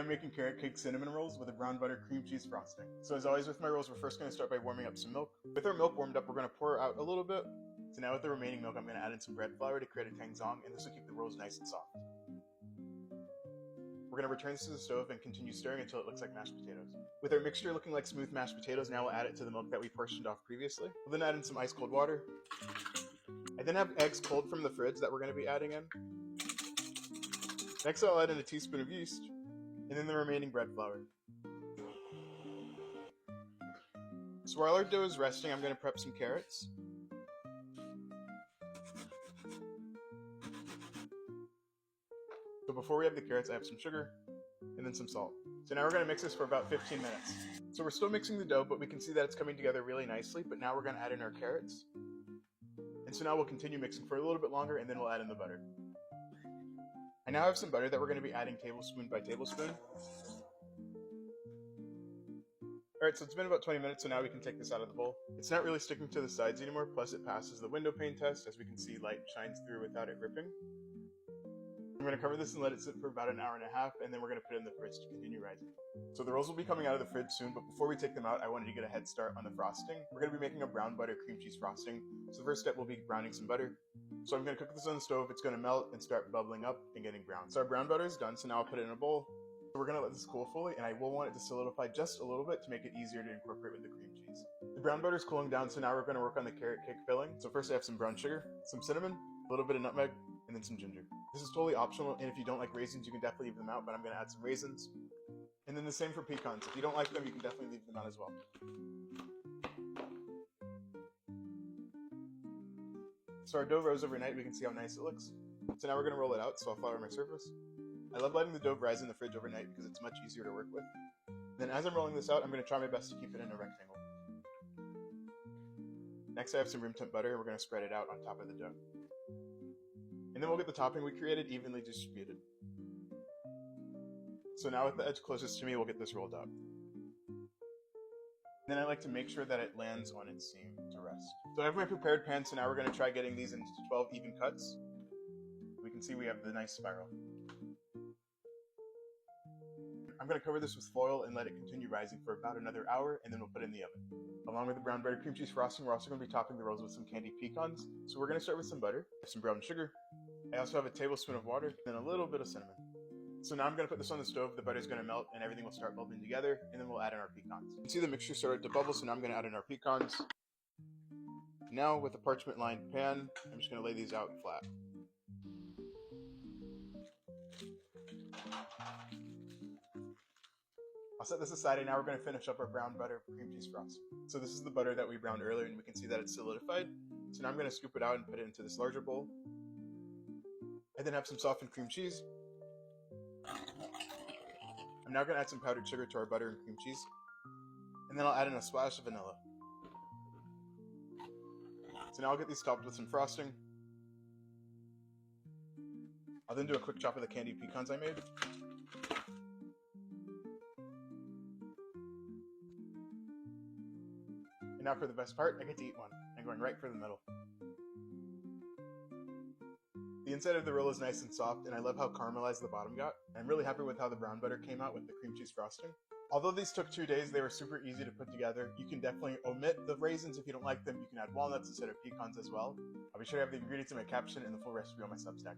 I'm making carrot cake cinnamon rolls with a brown butter cream cheese frosting. So as always with my rolls, we're first going to start by warming up some milk. With our milk warmed up, we're going to pour out a little bit. So now with the remaining milk, I'm going to add in some bread flour to create a tangzong, and this will keep the rolls nice and soft. We're going to return this to the stove and continue stirring until it looks like mashed potatoes. With our mixture looking like smooth mashed potatoes, now we'll add it to the milk that we portioned off previously. We'll then add in some ice cold water. I then have eggs cold from the fridge that we're going to be adding in. Next I'll add in a teaspoon of yeast, and then the remaining bread flour. So while our dough is resting, I'm going to prep some carrots. So before we have the carrots, I have some sugar, and then some salt. So now we're going to mix this for about 15 minutes. So we're still mixing the dough, but we can see that it's coming together really nicely, but now we're going to add in our carrots. And so now we'll continue mixing for a little bit longer, and then we'll add in the butter. I now have some butter that we're going to be adding tablespoon by tablespoon. Alright, so it's been about 20 minutes, so now we can take this out of the bowl. It's not really sticking to the sides anymore, plus it passes the window pane test. As we can see, light shines through without it ripping. I'm going to cover this and let it sit for about an hour and a half, and then we're going to put it in the fridge to continue rising. So the rolls will be coming out of the fridge soon, but before we take them out, I wanted to get a head start on the frosting. We're going to be making a brown butter cream cheese frosting. So the first step will be browning some butter. So I'm going to cook this on the stove. It's going to melt and start bubbling up and getting brown. So our brown butter is done, so now I'll put it in a bowl. So we're going to let this cool fully, and I will want it to solidify just a little bit to make it easier to incorporate with the cream cheese. The brown butter is cooling down, so now we're going to work on the carrot cake filling. So first I have some brown sugar, some cinnamon, a little bit of nutmeg, and then some ginger. This is totally optional, and if you don't like raisins, you can definitely leave them out, but I'm going to add some raisins. And then the same for pecans. If you don't like them, you can definitely leave them out as well. So our dough rose overnight. We can see how nice it looks. So now we're going to roll it out, so I'll flour my surface. I love letting the dough rise in the fridge overnight because it's much easier to work with. Then as I'm rolling this out, I'm going to try my best to keep it in a rectangle. Next I have some room temp butter, and we're going to spread it out on top of the dough. And then we'll get the topping we created evenly distributed. So now with the edge closest to me, we'll get this rolled out. Then I like to make sure that it lands on its seam to rest. So I have my prepared pan, so now we're going to try getting these into 12 even cuts. We can see we have the nice spiral. I'm going to cover this with foil and let it continue rising for about another hour, and then we'll put it in the oven. Along with the brown butter cream cheese frosting, we're also going to be topping the rolls with some candied pecans. So we're going to start with some butter, some brown sugar. I also have a tablespoon of water, and a little bit of cinnamon. So now I'm going to put this on the stove, the butter's going to melt, and everything will start bubbling together, and then we'll add in our pecans. You can see the mixture started to bubble, so now I'm going to add in our pecans. Now with a parchment lined pan, I'm just going to lay these out flat. I'll set this aside, and now we're going to finish up our brown butter cream cheese frosting. So this is the butter that we browned earlier, and we can see that it's solidified. So now I'm going to scoop it out and put it into this larger bowl. I then have some softened cream cheese. I'm now going to add some powdered sugar to our butter and cream cheese. And then I'll add in a splash of vanilla. So now I'll get these topped with some frosting. I'll then do a quick chop of the candied pecans I made. And now for the best part, I get to eat one. I'm going right for the middle. The inside of the roll is nice and soft, and I love how caramelized the bottom got. I'm really happy with how the brown butter came out with the cream cheese frosting. Although these took 2 days, they were super easy to put together. You can definitely omit the raisins if you don't like them. You can add walnuts instead of pecans as well. I'll be sure to have the ingredients in my caption and the full recipe on my Substack.